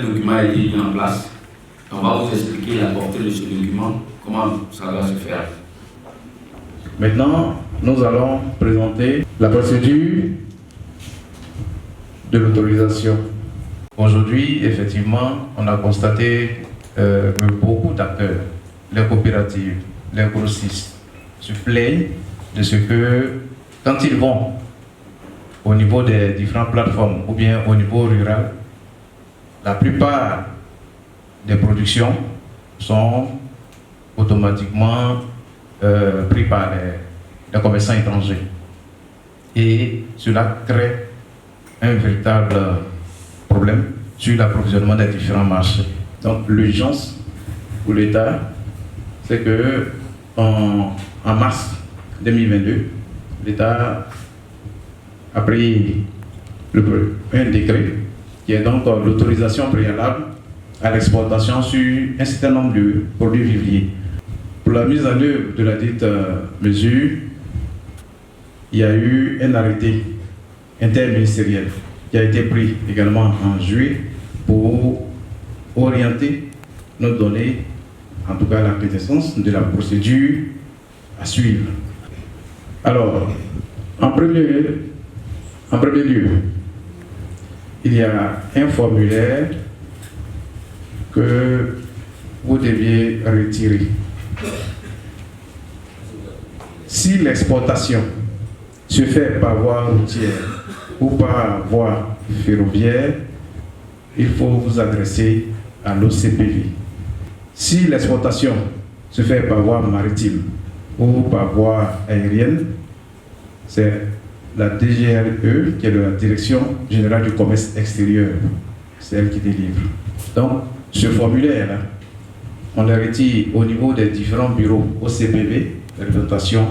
document a été mis en place. On va vous expliquer la portée de ce document, comment ça doit se faire. Maintenant, nous allons présenter la procédure de l'autorisation. Aujourd'hui, effectivement, on a constaté que beaucoup d'acteurs, les coopératives, les grossistes, se plaignent de ce que, quand ils vont au niveau des différentes plateformes ou bien au niveau rural, la plupart des productions sont automatiquement pris par les commerçants étrangers. Et cela crée un véritable problème sur l'approvisionnement des différents marchés. Donc l'urgence pour l'État, c'est que en mars 2022, l'État a pris un décret qui est donc l'autorisation préalable à l'exportation sur un certain nombre de produits vivriers. Pour la mise en œuvre de la dite mesure, il y a eu un arrêté interministériel qui a été pris également en juillet pour orienter nos données, en tout cas la quintessence de la procédure à suivre. Alors, en premier lieu, il y a un formulaire que vous deviez retirer. Si l'exportation se fait par voie routière ou par voie ferroviaire, il faut vous adresser à l'OCPV. Si l'exportation se fait par voie maritime ou par voie aérienne, c'est la DGRE, qui est la Direction Générale du Commerce Extérieur, c'est elle qui délivre. Donc, ce formulaire-là, on le retire au niveau des différents bureaux OCPV, de représentation,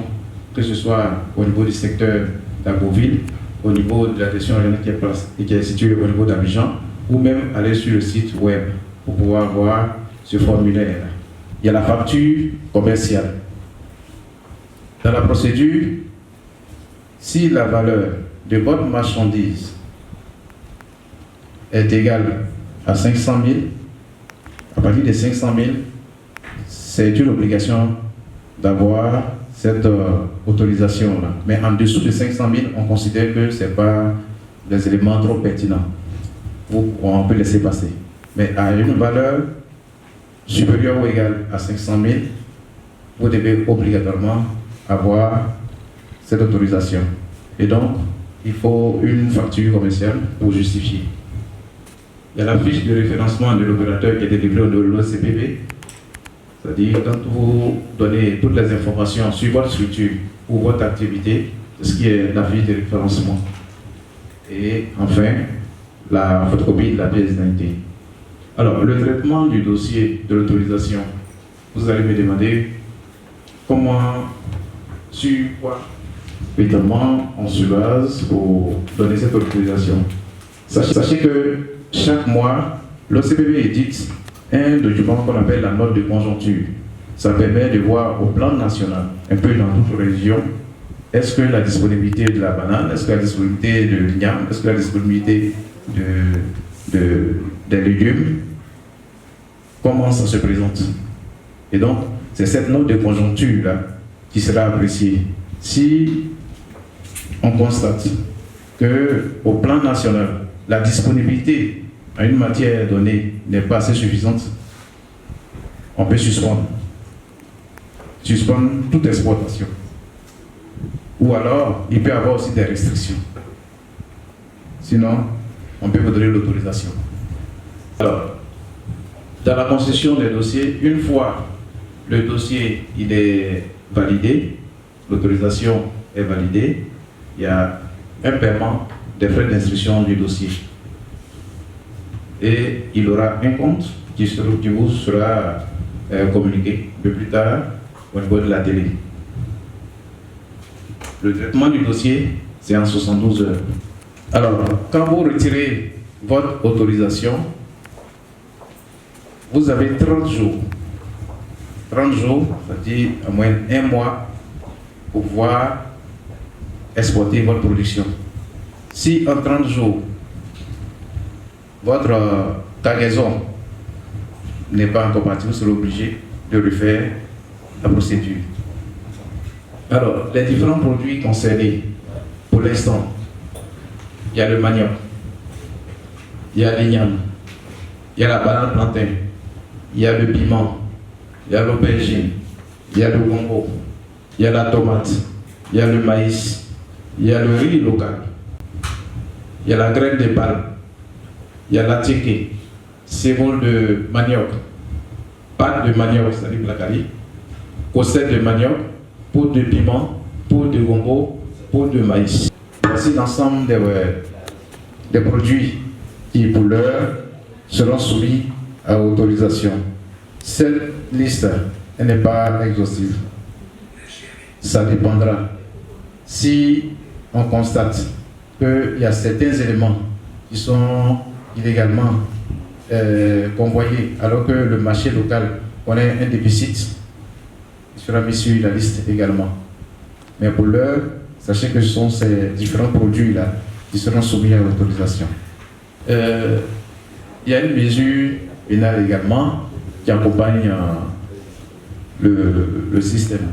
que ce soit au niveau du secteur d'Agoville, au niveau de la direction régionale qui est située au niveau d'Abidjan, ou même aller sur le site web pour pouvoir voir ce formulaire-là. Il y a la facture commerciale. Dans la procédure, si la valeur de votre marchandise est égale à 500 000, à partir de 500 000, c'est une obligation d'avoir cette autorisation-là. Mais en dessous de 500 000, on considère que ce n'est pas des éléments trop pertinents. On peut laisser passer. Mais à une valeur supérieure ou égale à 500 000, vous devez obligatoirement avoir cette autorisation. Et donc, il faut une facture commerciale pour justifier. Il y a la fiche de référencement de l'opérateur qui est délivrée au niveau de l'OCPV. C'est-à-dire, quand vous donnez toutes les informations sur votre structure ou votre activité, ce qui est la fiche de référencement. Et enfin, la photocopie de la pièce d'identité. Alors, le traitement du dossier de l'autorisation, vous allez me demander comment, sur quoi, évidemment, on se base pour donner cette autorisation. Sachez que chaque mois, l'OCPV édite un document qu'on appelle la note de conjoncture. Ça permet de voir au plan national, un peu dans toute région, est-ce que la disponibilité de la banane, est-ce que la disponibilité de l'igname, est-ce que la disponibilité des légumes, comment ça se présente. Et donc, c'est cette note de conjoncture-là qui sera appréciée. Si on constate qu'au plan national, la disponibilité à une matière donnée n'est pas assez suffisante, on peut suspendre toute exportation. Ou alors, il peut y avoir aussi des restrictions. Sinon, on peut vous donner l'autorisation. Alors, dans la concession des dossiers, une fois le dossier il est validé, l'autorisation est validée, il y a un paiement des frais d'instruction du dossier. Et il aura un compte qui vous sera communiqué un peu plus tard au niveau de la télé. Le traitement du dossier, c'est en 72 heures. Alors, quand vous retirez votre autorisation, vous avez 30 jours. 30 jours, c'est-à-dire à moins un mois, pour pouvoir exporter votre production. Si en 30 jours, votre cargaison n'est pas incompatible, vous serez obligé de refaire la procédure. Alors, les différents produits concernés, pour l'instant, il y a le manioc, il y a l'igname, il y a la banane plantain, il y a le piment, il y a l'aubergine, il y a le gombo, il y a la tomate, il y a le maïs, il y a le riz local, il y a la graine de palme, il y a la tieke, sémoule de manioc, pâte de manioc, c'est-à-dire placari, cosette de manioc, poudre de piment, poudre de gombo, poudre de maïs. Voici l'ensemble des produits qui, pour l'heure, seront soumis à autorisation. Cette liste, elle n'est pas exhaustive. Ça dépendra. Si on constate qu'il y a certains éléments qui sont illégalement convoyés, alors que le marché local connaît un déficit, il sera mis sur la liste également. Mais pour l'heure, sachez que ce sont ces différents produits-là qui seront soumis à l'autorisation. Il y a une mesure pénale également qui accompagne le système.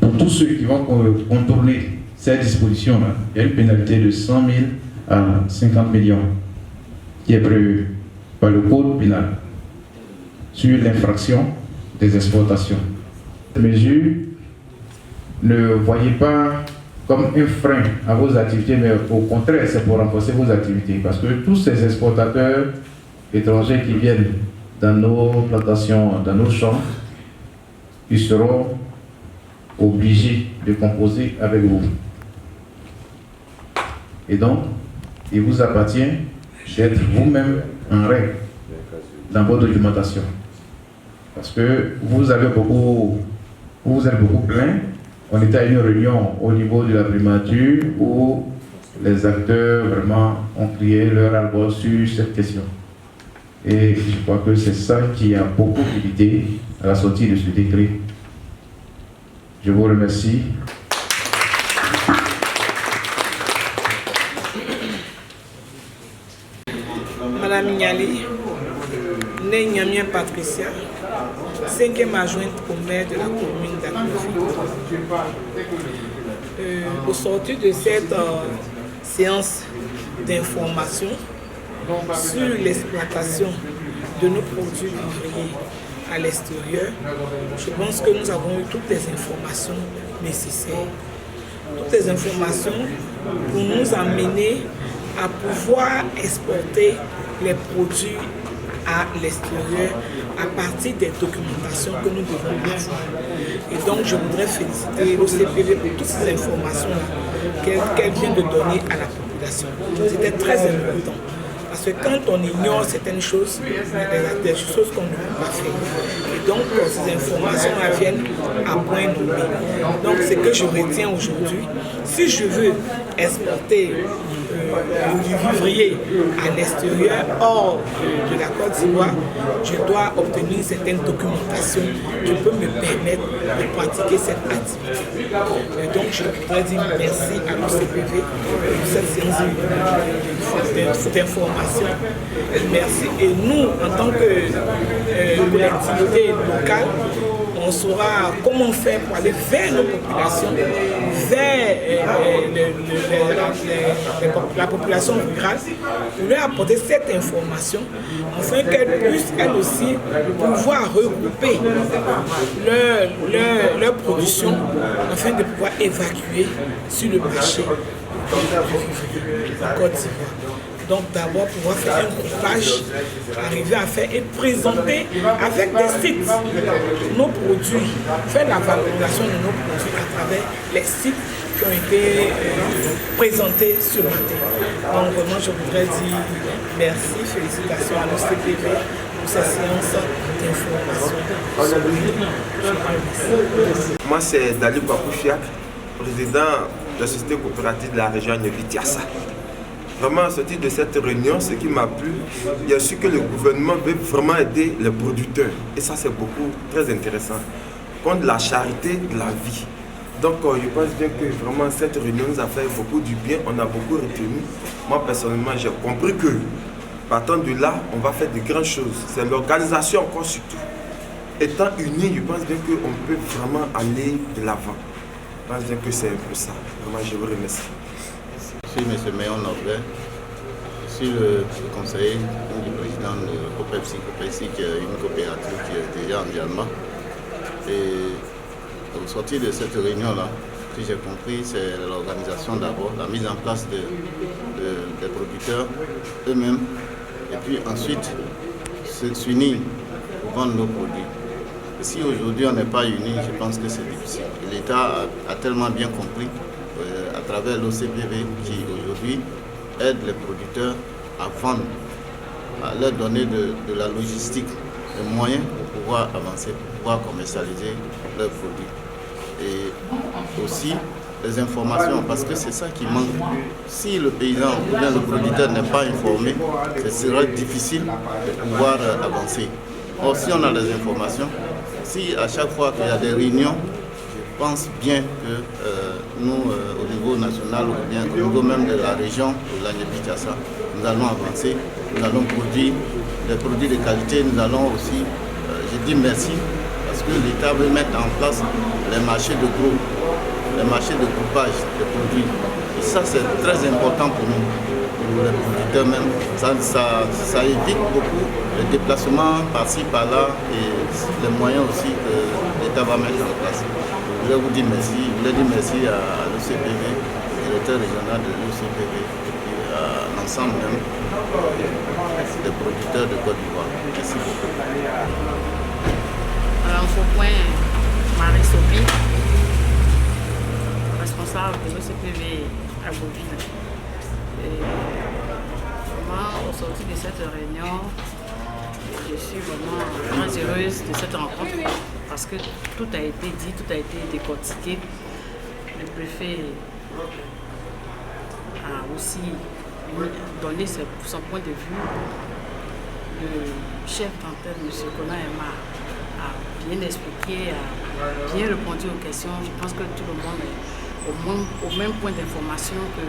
Pour tous ceux qui vont contourner ces dispositions-là, il y a une pénalité de 100 000 à 50 millions qui est prévue par le code pénal sur l'infraction des exportations. Cette mesure, ne voyez pas comme un frein à vos activités, mais au contraire, c'est pour renforcer vos activités. Parce que tous ces exportateurs étrangers qui viennent dans nos plantations, dans nos champs, ils seront obligés de composer avec vous. Et donc, il vous appartient d'être vous-même en règle dans votre documentation. Parce que vous êtes beaucoup plaint. On était à une réunion au niveau de la primature où les acteurs vraiment ont crié leur ras-le-bol sur cette question. Et je crois que c'est ça qui a beaucoup évité à la sortie de ce décret. Je vous remercie. Madame Niali, née Niamien Patricia, 5e adjointe au maire de la commune d'Akofi. Au sortir de cette séance d'information sur l'exploitation de nos produits vivriers à l'extérieur, je pense que nous avons eu toutes les informations nécessaires. Toutes les informations pour nous amener à pouvoir exporter les produits à l'extérieur à partir des documentations que nous devons avoir. Et donc je voudrais féliciter l'OCPV pour toutes ces informations-là qu'elle vient de donner à la population. C'était très important. Parce que quand on ignore certaines choses, il y a des choses qu'on ne peut pas faire. Et donc, ces informations-là viennent à point nommé. Donc, ce que je retiens aujourd'hui, si je veux exporter du vivrier à l'extérieur, hors de la Côte d'Ivoire, je dois obtenir certaines documentations qui peuvent me permettre de pratiquer cette activité. Et donc, je voudrais dire merci à l'OCPV pour cette séance d'information. Merci. Et nous, en tant que collectivité locale, on saura comment faire pour aller vers nos populations, vers la population rurale, pour leur apporter cette information, afin qu'elles puissent, elles aussi, pouvoir regrouper leur production, afin de pouvoir évacuer sur le marché en Côte d'Ivoire. Donc d'abord pouvoir faire un groupage, arriver à faire et présenter avec des sites nos produits, faire la valorisation de nos produits à travers les sites qui ont été présentés ce matin. Donc vraiment je voudrais dire merci, félicitations à l'OCPV pour cette séance d'information. Moi c'est Dali Papouchiak, président de la société coopérative de la région Nyobitiassa. Vraiment, à sortir de cette réunion, ce qui m'a plu, il y a su que le gouvernement veut vraiment aider les producteurs. Et ça, c'est beaucoup, très intéressant. Contre la charité de la vie. Donc, je pense bien que vraiment cette réunion nous a fait beaucoup du bien. On a beaucoup retenu. Moi, personnellement, j'ai compris que Partant de là, on va faire de grandes choses. C'est l'organisation encore surtout. Étant unis, je pense bien qu'on peut vraiment aller de l'avant. Je pense bien que c'est un peu ça. Vraiment, je vous remercie. Je suis M. Méon Norbert. Je suis le conseiller du président de COPEPSI. COPEPSI qui est une coopérative qui est déjà en Myanmar. Et au sortir de cette réunion-là, ce que j'ai compris, c'est l'organisation d'abord, la mise en place des producteurs eux-mêmes. Et puis ensuite, s'unir pour vendre nos produits. Si aujourd'hui on n'est pas unis, je pense que c'est difficile. L'État a tellement bien compris à travers l'OCPV qui aujourd'hui aide les producteurs à vendre, à leur donner de la logistique, des moyens pour pouvoir avancer, pour pouvoir commercialiser leurs produits. Et aussi les informations, parce que c'est ça qui manque. Si le paysan ou bien le producteur n'est pas informé, ce sera difficile de pouvoir avancer. Or, si on a les informations, si à chaque fois qu'il y a des réunions, je pense bien que nous, au niveau national ou bien au niveau même de la région de l'Agnès-Kinshasa, nous allons avancer, nous allons produire des produits de qualité, nous allons aussi, je dis merci, parce que l'État veut mettre en place les marchés de gros, les marchés de groupage de produits. Et ça, c'est très important pour nous, pour les producteurs même. Ça évite beaucoup les déplacements par-ci, par-là et les moyens aussi que l'État va mettre en place. Je voulais vous dire merci, je voulais dire merci à l'OCPV, au directeur régional de l'OCPV et puis à l'ensemble même des producteurs de Côte d'Ivoire. Merci beaucoup. Alors, Faupoint, Marie Sophie, responsable de l'OCPV à Beauville. Et vraiment, au sortir de cette réunion, je suis vraiment très heureuse de cette rencontre parce que tout a été dit, tout a été décortiqué. Le préfet a aussi donné son point de vue. Le chef d'antenne, M. Kona Emma, a bien expliqué, a bien répondu aux questions. Je pense que tout le monde est au même point d'information que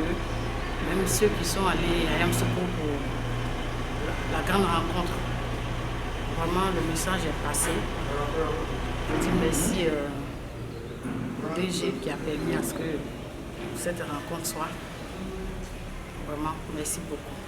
même ceux qui sont allés à Yamoussoukro pour la grande rencontre. Vraiment, le message est passé. Je dis merci au DG qui a permis à ce que cette rencontre soit. Vraiment, merci beaucoup.